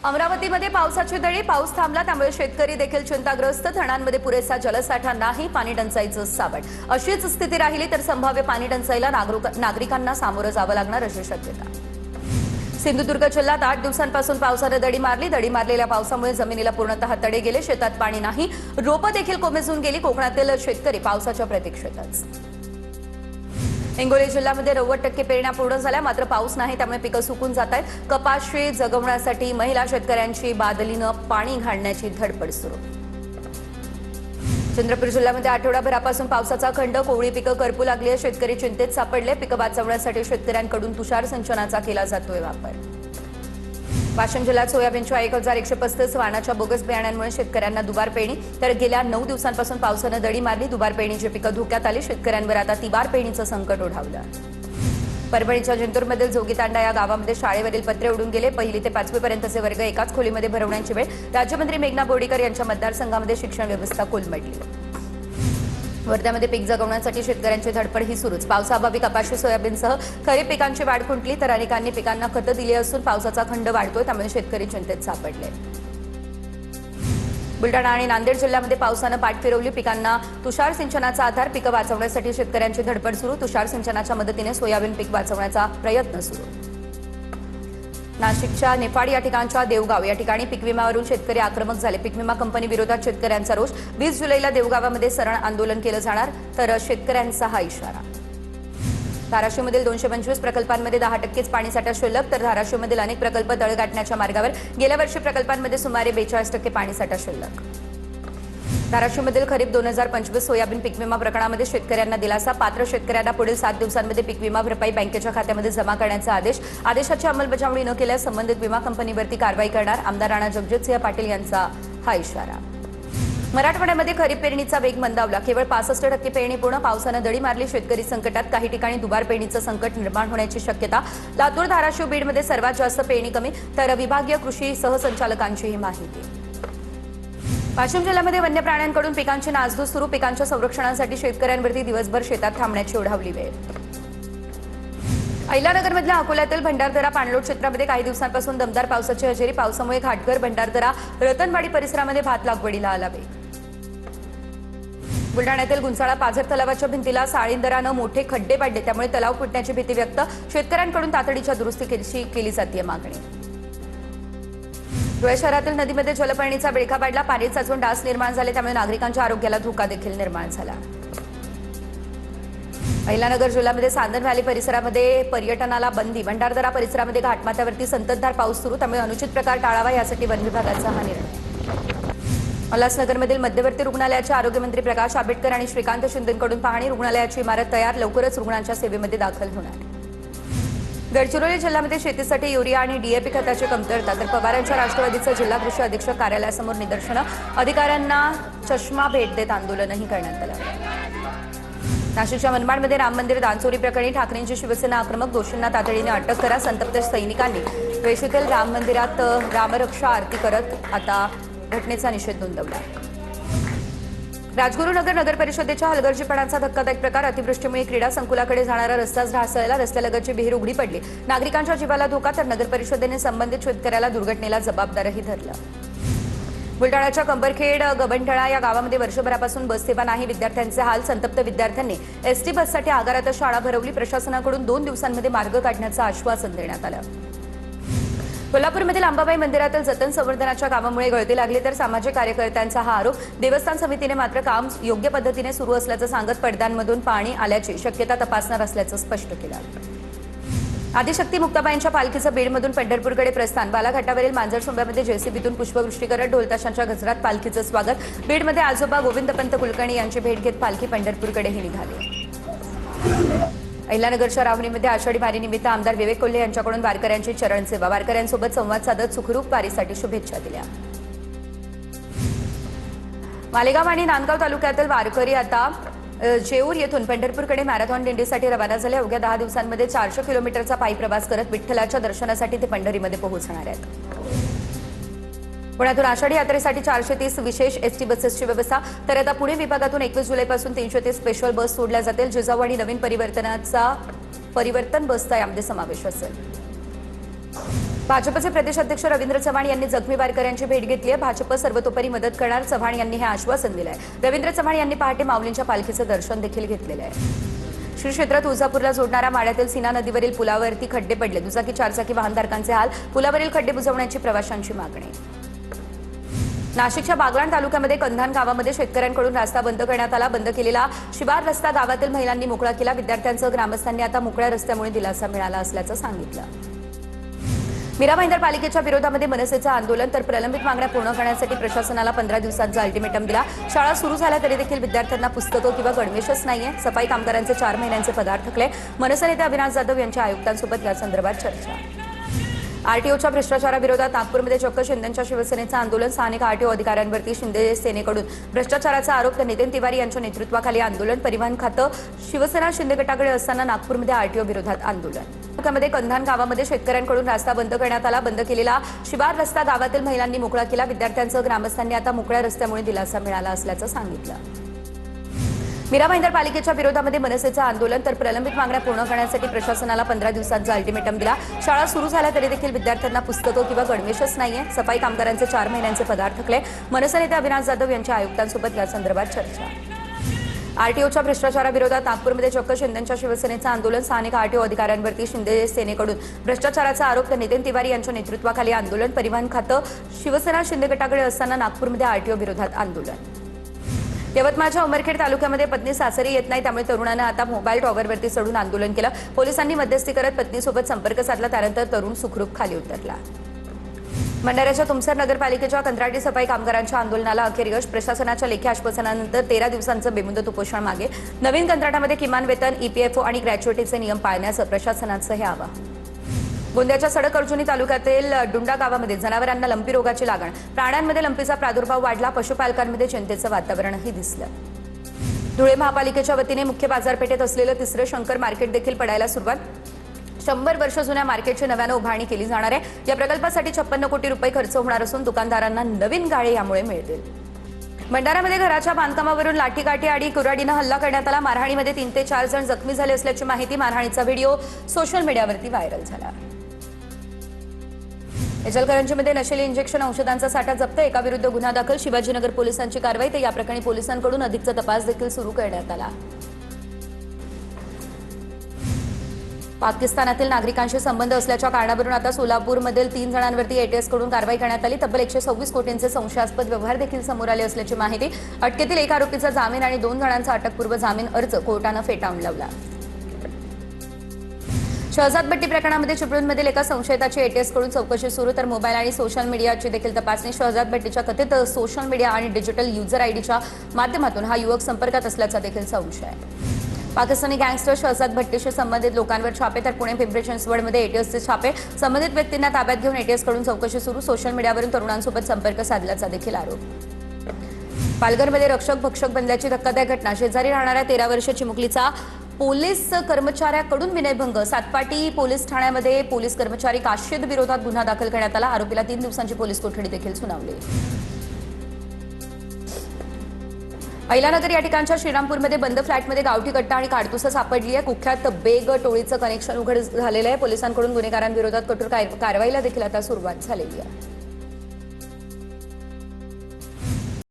अमरावतीमध्ये पावसाची दडी, पाऊस थांबला त्यामुळे शेतकरी देखील चिंताग्रस्त। धरणांमध्ये पुरेसा जलसाठा नाही, पाणी टंचाईचं सावट। अशीच स्थिती राहिली तर संभाव्य पाणी टंचाईला नागरिकांना सामोरं जावं लागणार अशी शक्यता। सिंधुदुर्ग जिल्ह्यात 8 दिवसांपासून पावसाने दडी मारली। दडी मारलेल्या पावसामुळे जमिनीला पूर्णतः तडे गेले, शेतात पाणी नाही, रोपं देखील कोमेजून गेली। कोकणातील शेतकरी पावसाच्या प्रतीक्षेतच। हिंगोली जिल्ह्यामध्ये 90% पेरण्या पूर्ण झाल्या, मात्र पाऊस नाही त्यामुळे पिकं सुकून जात आहेत। कपाशी जगवण्यासाठी महिला शेतकऱ्यांची बादलीनं पाणी घालण्याची धडपड सुरू। चंद्रपूर जिल्ह्यामध्ये आठवडाभरापासून पावसाचा खंड, कोवळी पिकं करपू लागली आहे। शेतकरी चिंतेत सापडले। पिकं वाचवण्यासाठी शेतकऱ्यांकडून तुषार सिंचनाचा केला जातोय वापर। वाशिम जिल्ह्यात सोयाबीनच्या 1135 वाणाच्या बोगस बियाण्यांमुळे शेतकऱ्यांना दुबार पेरणी, तर गेल्या 9 दिवसांपासून पावसानं दडी मारली। दुबार पेरणीची पिकं धोक्यात आली, शेतकऱ्यांवर आता तिबार पेरणीचं संकट ओढावलं। परभणीच्या जिंतूरमधील जोगीतांडा या गावामध्ये शाळेवरील पत्रे उडून गेले। 1ली ते 5वी पर्यंतचे वर्ग एकाच खोलीमध्ये भरवण्याची वेळ। राज्यमंत्री मेघना बोर्डीकर यांच्या मतदारसंघामध्ये शिक्षण व्यवस्था कोलमडली। वर्ध्यामध्ये पीक जगवण्यासाठी शेतकऱ्यांची धडपड ही सुरूच। पावसाअभावी कपाशी सोयाबीनसह खरीप पिकांची वाढ खुंटली, तर अनेकांनी पिकांना खतं दिली असून पावसाचा खंड वाढतोय त्यामुळे शेतकरी चिंतेत सापडले। बुलढाणा आणि नांदेड जिल्ह्यामध्ये पावसानं पाठ फिरवली। पिकांना तुषार सिंचनाचा आधार, पिकं वाचवण्यासाठी शेतकऱ्यांची धडपड सुरू। तुषार सिंचनाच्या मदतीने सोयाबीन पीक वाचवण्याचा प्रयत्न सुरू। नाशिकच्या निफाड या ठिकाणच्या देवगाव या ठिकाणी पीक विम्यावरून शेतकरी आक्रमक झाले। पीक विमा कंपनी विरोधात शेतकऱ्यांचा रोष। 20 जुलैला देवगावामध्ये सरण आंदोलन केलं जाणार, तर शेतकऱ्यांचा हा इशारा। धाराशिवमधील 225 प्रकल्पांमध्ये 10%च पाणीसाठा शिल्लक, तर धाराशिवमधील अनेक प्रकल्प तळ गाठण्याच्या मार्गावर। गेल्या वर्षी प्रकल्पांमध्ये सुमारे 42% पाणीसाठा शिल्लक। धाराशिवमधील खरीप 2025 सोयाबीन पीक विमा प्रकरणामध्ये शेतकऱ्यांना दिलासा। पात्र शेतकऱ्यांना पुढील 7 दिवसांमध्ये पीक विमा भरपाई बँकेच्या खात्यामध्ये जमा करण्याचा आदेश। आदेशाची अंमलबजावणी न केल्यास संबंधित विमा कंपनीवरती कारवाई करणार। आमदार राणा जगजितसिंह पाटील यांचा हा इशारा। मराठवाड्यामध्ये खरीप पेरणीचा वेग मंदावला। केवळ 65% पेरणी पूर्ण। पावसानं दडी मारली, शेतकरी संकटात। काही ठिकाणी दुबार पेरणीचं संकट निर्माण होण्याची शक्यता। लातूर, धाराशिव, बीडमध्ये सर्वात जास्त पेरणी कमी, तर विभागीय कृषी सहसंचालकांची ही माहिती। वाशिम जिल्ह्यामध्ये वन्य प्राण्यांकडून पिकांची नासधूस सुरू। पिकांच्या संरक्षणासाठी शेतकऱ्यांवरती दिवसभर शेतात थांबण्याची ओढावली वेळ। अहिल्यानगरमधल्या अकोल्यातील भंडारदरा पाणलोट क्षेत्रामध्ये काही दिवसांपासून दमदार पावसाची हजेरी। पावसामुळे घाटघर, भंडारदरा, रतनवाडी परिसरामध्ये भात लागवडीला आला वेग। बुलढाण्यातील गुंचाळा पाझर तलावाच्या भिंतीला साळींदरानं मोठे खड्डे पाडले, त्यामुळे तलाव फुटण्याची भीती व्यक्त। शेतकऱ्यांकडून तातडीच्या दुरुस्तीची केली जाते मागणी। धुळे शहरातील नदीमध्ये जलपर्णीचा विळखा पाडला। पाणी साचून डास निर्माण झाले, त्यामुळे नागरिकांच्या आरोग्याला धोका देखील निर्माण झाला। अहिल्यानगर जिल्ह्यामध्ये सांदन व्हॅली परिसरामध्ये पर्यटनाला बंदी। भंडारदरा परिसरामध्ये घाटमाथ्यावरती संततधार पाऊस सुरू, त्यामुळे अनुचित प्रकार टाळावा यासाठी वन विभागाचा हा निर्णय। उल्हासनगरमधील मध्यवर्ती रुग्णालयाचे आरोग्यमंत्री प्रकाश आंबेडकर आणि श्रीकांत शिंदेंकडून पाहणी। रुग्णालयाची इमारत तयार, लवकरच रुग्णांच्या सेवेमध्ये दाखल होणार। गडचिरोली जिल्ह्यामध्ये शेतीसाठी युरिया आणि डीएपी खताची कमतरता, तर पवारांच्या राष्ट्रवादीचं जिल्हा कृषी अधीक्षक कार्यालयासमोर निदर्शनं। अधिकाऱ्यांना चष्मा भेट देत आंदोलनही करण्यात आलं। नाशिकच्या मनमाडमध्ये राम मंदिर दानचोरी प्रकरणी ठाकरेंची शिवसेना आक्रमक। दोषींना तातडीने अटक करा। संतप्त सैनिकांनी वेशीतील राम मंदिरात रामरक्षा आरती करत आता घटनेचा निषेध नोंदवला। राजगुरुनगर नगर परिषदेच्या हलगर्जीपणाचा धक्कादायक प्रकार। अतिवृष्टीमुळे क्रीडा संकुलाकडे जाणारा रस्ताच ढासळला। रस्त्यालगतची विहीर उघडी पडली, नागरिकांच्या जीवाला धोका, तर नगर परिषदेने संबंधित शेतकऱ्याला दुर्घटनेला जबाबदारही धरलं। बुलढाण्याच्या कंबरखेड गबनटळा या गावामध्ये वर्षभरापासून बससेवा नाही, विद्यार्थ्यांचे हाल। संतप्त विद्यार्थ्यांनी एसटी बससाठी आगारातच शाळा भरवली। प्रशासनाकडून 2 दिवसांमध्ये मार्ग काढण्याचं आश्वासन देण्यात आलं। कोल्हापूरमधील अंबाबाई मंदिरातील जतन संवर्धनाच्या कामामुळे गळती लागली, तर सामाजिक कार्यकर्त्यांचा हा आरोप। देवस्थान समितीने मात्र काम योग्य पद्धतीने सुरू असल्याचं सांगत पडद्यांमधून पाणी आल्याची शक्यता तपासणार असल्याचं स्पष्ट केलं। आदिशक्ती मुक्ताबाईंच्या पालखीचं बीडमधून पंढरपूरकडे प्रस्थान। बालाघाटावरील मांजरसोंब्यामध्ये जेसीबीतून पुष्पवृष्टी करत ढोलताशांच्या गजरात पालखीचं स्वागत। बीडमध्ये आजोबा गोविंदपंत कुलकर्णी यांची भेट घेत पालखी पंढरपूरकडेही निघाली। अहिल्यानगरच्या राहुरीमध्ये आषाढी वारीनिमित्त आमदार विवेक कोल्हे यांच्याकडून वारकऱ्यांची चरणसेवा। वारकऱ्यांसोबत संवाद साधत सुखरूप वारीसाठी शुभेच्छा दिल्या। मालेगाव आणि नांदगाव तालुक्यातील वारकरी आता जेऊर येथून पंढरपूरकडे मॅरेथॉन दिंडीसाठी रवाना झाले। अवघ्या 10 दिवसांमध्ये 400 किलोमीटरचा पायी प्रवास करत विठ्ठलाच्या दर्शनासाठी ते पंढरीमध्ये पोहोचणार आहेत। पुण्यातून आषाढी यात्रेसाठी 430 विशेष एसटी बसेसची व्यवस्था, तर आता पुणे विभागातून 21 जुलैपासून 330 स्पेशल बस सोडल्या जातील। जिजाऊ आणि नवीन परिवर्तन बसचा यामध्ये समावेश असेल। भाजपचे प्रदेश अध्यक्ष रवींद्र चव्हाण यांनी जखमी वारकऱ्यांची भेट घेतली आहे। भाजप सर्वतोपरी मदत करणार, चव्हाण यांनी हे आश्वासन दिलं आहे। रवींद्र चव्हाण यांनी पहाटे माऊलींच्या पालखीचं दर्शन देखील घेतलेलं आहे। श्री क्षेत्र तुळजापूरला जोडणाऱ्या माढ्यातील सीना नदीवरील पुलावरती खड्डे पडले। दुचाकी चारचाकी वाहनधारकांचे हाल, पुलावरील खड्डे बुजवण्याची प्रवाशांची मागणी। नाशिकच्या बागलाण तालुक्यामध्ये कंधान गावामध्ये शेतकऱ्यांकडून रस्ता बंद करण्यात आला। बंद केलेला शिवार रस्ता गावातील महिलांनी मोकळा केला। विद्यार्थ्यांसह ग्रामस्थांनी आता मोकळ्या रस्त्यामुळे दिलासा मिळाला असल्याचं सांगितलं। मीरा भाईंदर पालिकेच्या विरोधामध्ये मनसेचं आंदोलन, तर प्रलंबित मागण्या पूर्ण करण्यासाठी प्रशासनाला 15 दिवसांचा अल्टिमेटम दिला। शाळा सुरू झाल्या तरी देखील विद्यार्थ्यांना पुस्तकं किंवा गणवेशच नाहीये। सफाई कामगारांचे 4 महिन्यांचे पगार थकले। मनसे नेते अविनाश जाधव यांच्या आयुक्तांसोबत या संदर्भात चर्चा। आरटीओच्या भ्रष्टाचाराविरोधात नागपूरमध्ये चक्क शिंदेच्या शिवसेनेचं आंदोलन। स्थानिक आरटीओ अधिकाऱ्यांवरती शिंदे सेनेकडून भ्रष्टाचाराचा आरोप, तर नितीन तिवारी यांच्या नेतृत्वाखाली आंदोलन। परिवहन खातं शिवसेना शिंदे गटाकडे असताना नागपूरमध्ये आरटीओ विरोधात आंदोलन। तालुक्यामध्ये कंधान गावामध्ये शेतकऱ्यांकडून रस्ता बंद करण्यात आला। बंद केलेला शिवार रस्ता गावातील महिलांनी मोकळा केला। विद्यार्थ्यांसह ग्रामस्थांनी आता मोकळ्या रस्त्यामुळे दिलासा मिळाला असल्याचं सांगितलं। मीरा भाईंदर पालिकेच्या विरोधामध्ये मनसेचं आंदोलन, तर प्रलंबित मागण्या पूर्ण करण्यासाठी प्रशासनाला 15 दिवसांचा अल्टिमेटम दिला। शाळा सुरू झाल्या तरी देखील विद्यार्थ्यांना पुस्तकं किंवा गणवेशच नाहीये। सफाई कामगारांचे 4 महिन्यांचे पगार थकले। मनसे नेते अविनाश जाधव यांच्या आयुक्तांसोबत या संदर्भात चर्चा। आरटीओच्या भ्रष्टाचाराविरोधात नागपूरमध्ये चक्क शिंदेच्या शिवसेनेचं आंदोलन। स्थानिक आरटीओ अधिकाऱ्यांवरती शिंदे सेनेकडून भ्रष्टाचाराचा आरोप, तर नितीन तिवारी यांच्या नेतृत्वाखाली आंदोलन। परिवहन खातं शिवसेना शिंदे गटाकडे असताना नागपूरमध्ये आरटीओ विरोधात आंदोलन। यवतमाळच्या उमरखेड तालुक्यामध्ये पत्नी सासरी येत नाही, त्यामुळे तरुणानं आता मोबाईल टॉवरवरती चढून आंदोलन केलं। पोलिसांनी मध्यस्थी करत पत्नीसोबत संपर्क साधला, त्यानंतर तरुण सुखरूप खाली उतरला। भंडाऱ्याच्या तुमसर नगरपालिकेच्या कंत्राटी सफाई कामगारांच्या आंदोलनाला अखेर यश। प्रशासनाच्या लेखी आश्वासनानंतर 13 दिवसांचं बेमुदत उपोषण मागे। नवीन कंत्राटामध्ये किमान वेतन, ईपीएफओ आणि ग्रॅच्युइटीचे नियम पाळण्याचं प्रशासनाचं हे आवाहन। गोंदियाच्या सडक अर्जुनी तालुक्यातील डुंडा गावामध्ये जनावरांना लंपी रोगाची लागण, प्राण्यांमध्ये लंपीचा प्रादुर्भाव वाढला। पशुपालकांमध्ये चिंतेचं वातावरणही दिसलं। धुळे महापालिकेच्या वतीने मुख्य बाजारपेठेत असलेलं तिसरं शंकर मार्केट देखील पडायला सुरुवात। 100 वर्ष जुन्या मार्केटची नव्यानं उभारणी केली जाणार आहे। या प्रकल्पासाठी 56 कोटी रुपये खर्च होणार असून दुकानदारांना नवीन गाळे यामुळे मिळतील। भंडाऱ्यामध्ये घराच्या बांधकामावरून लाठीकाठी आणि कुऱ्हाडीनं हल्ला करण्यात आला। मारहाणीमध्ये 3 ते 4 जण जखमी झाले असल्याची माहिती। मारहाणीचा व्हिडिओ सोशल मीडियावरती व्हायरल झाला। इचलकरंजीमध्ये नशेली इंजेक्शन औषधांचा साठा जप्त, एकाविरुद्ध गुन्हा दाखल। शिवाजीनगर पोलिसांची कारवाई, तर या प्रकरणी पोलिसांकडून अधिकचा तपास देखील सुरू करण्यात आला। पाकिस्तानातील नागरिकांशी संबंध असल्याच्या कारणावरून आता सोलापूरमधील 3 जणांवरती एटीएस कडून कारवाई करण्यात आली। तब्बल 126 कोटींचे संशयास्पद व्यवहार देखील समोर आले असल्याची माहिती। अटकेतील 1 आरोपीचा जामीन आणि 2 जणांचा अटकपूर्व जामीन अर्ज कोर्टानं फेटाळून लावला। शहजादभट्टी प्रकरणामध्ये चिपळूणमधील एका संशयिताची एटीएस कडून चौकशी सुरू, तर मोबाईल आणि सोशल मीडियाची देखील तपासणी। शहजादभट्टीच्या कथित सोशल मीडिया आणि डिजिटल युजर आयडीच्या माध्यमातून हा युवक संपर्कात असल्याचा देखील संशय आहे। पाकिस्तानी गँगस्टर शहजाद भट्टीशी संबंधित लोकांवर छापे, तर पुणे पिंपरी चिंचवडमध्ये एटीएसचे छापे। संबंधित व्यक्तींना ताब्यात घेऊन एटीएस कडून चौकशी सुरू। सोशल मीडियावरून तरुणांसोबत संपर्क साधल्याचा देखील आरोप। पालघरमध्ये रक्षक भक्षक बनल्याची धक्कादायक घटना। शेजारी राहणाऱ्या 13 वर्षीय चिमुकलीचा पोलीस कर्मचाऱ्याकडून विनयभंग। सातपाटी पोलीस ठाण्यामध्ये पोलीस कर्मचारी काशीद विरोधात गुन्हा दाखल करण्यात आला। आरोपीला 3 दिवसांची पोलीस कोठडी देखील सुनावली। अहिलानगर या ठिकाणच्या श्रीरामपूरमध्ये बंद फ्लॅटमध्ये गावठी कट्टा आणि काडतुसं सापडली आहे। कुख्यात बेग टोळीचं कनेक्शन उघड झालेलं आहे। पोलिसांकडून गुन्हेगारांविरोधात कठोर कारवाईला देखील आता सुरुवात झालेली आहे।